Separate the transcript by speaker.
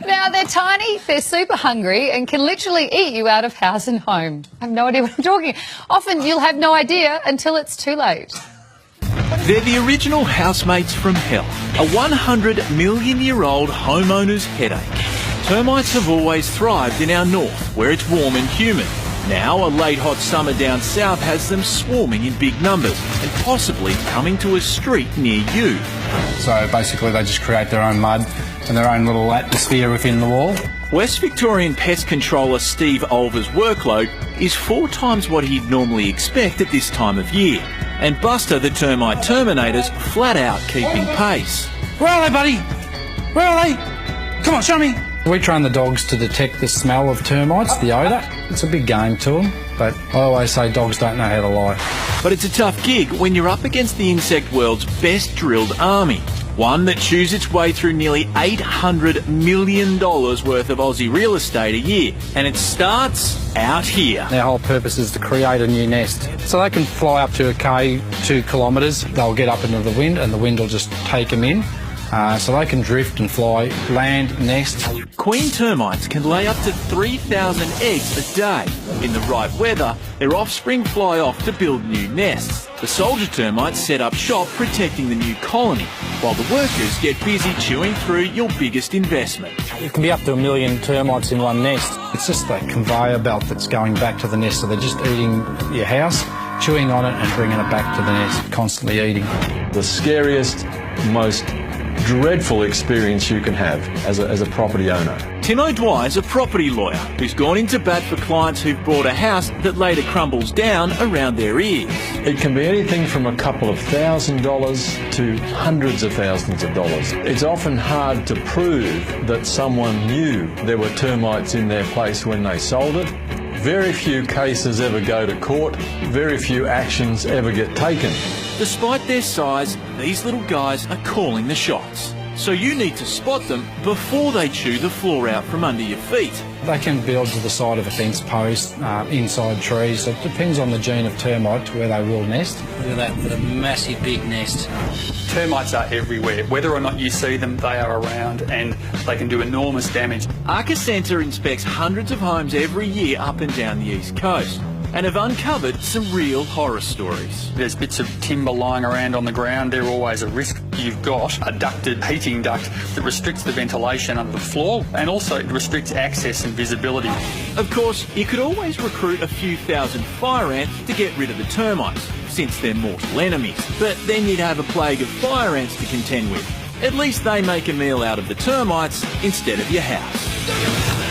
Speaker 1: Now, they're tiny, they're super hungry and can literally eat you out of house and home. I have no idea what I'm talking. Often you'll have no idea until it's too late.
Speaker 2: They're the original housemates from hell, a 100-million-year-old homeowner's headache. Termites have always thrived in our north, where it's warm and humid. Now, a late hot summer down south has them swarming in big numbers and possibly coming to a street near you.
Speaker 3: So basically they just create their own mud and their own little atmosphere within the wall.
Speaker 2: West Victorian pest controller Steve Olver's workload is 4 times what he'd normally expect at this time of year. And Buster the termite terminator's flat out keeping pace.
Speaker 3: Where are they, buddy? Where are they? Come on, show me. We train the dogs to detect the smell of termites, the odour. It's a big game to them, but I always say dogs don't know how to lie.
Speaker 2: But it's a tough gig when you're up against the insect world's best drilled army. One that chews its way through nearly $800 million worth of Aussie real estate a year. And it starts out here.
Speaker 3: Their whole purpose is to create a new nest. So they can fly up to 2 kilometres. They'll get up into the wind and the wind will just take them in. So they can drift and fly, land, nest.
Speaker 2: Queen termites can lay up to 3,000 eggs a day. In the right weather, their offspring fly off to build new nests. The soldier termites set up shop protecting the new colony, while the workers get busy chewing through your biggest investment.
Speaker 3: It can be up to 1 million termites in one nest. It's just that conveyor belt that's going back to the nest, so they're just eating your house, chewing on it and bringing it back to the nest, constantly eating.
Speaker 4: The scariest, most dreadful experience you can have as a property owner.
Speaker 2: Tim O'Dwyer's a property lawyer who's gone into bat for clients who've bought a house that later crumbles down around their ears.
Speaker 4: It can be anything from a couple of $1,000s to hundreds of thousands of dollars. It's often hard to prove that someone knew there were termites in their place when they sold it. Very few cases ever go to court. Very few actions ever get taken.
Speaker 2: Despite their size, these little guys are calling the shots. So you need to spot them before they chew the floor out from under your feet.
Speaker 3: They can build to the side of a fence post, inside trees. So it depends on the gene of termite where they will nest.
Speaker 5: Look at that, the massive big nest.
Speaker 6: Termites are everywhere. Whether or not you see them, they are around and they can do enormous damage.
Speaker 2: Arca Centre inspects hundreds of homes every year up and down the East Coast and have uncovered some real horror stories.
Speaker 6: There's bits of timber lying around on the ground. They're always a risk. You've got a ducted heating duct that restricts the ventilation under the floor and also it restricts access and visibility.
Speaker 2: Of course, you could always recruit a few thousand fire ants to get rid of the termites, since they're mortal enemies. But then you'd have a plague of fire ants to contend with. At least they make a meal out of the termites instead of your house.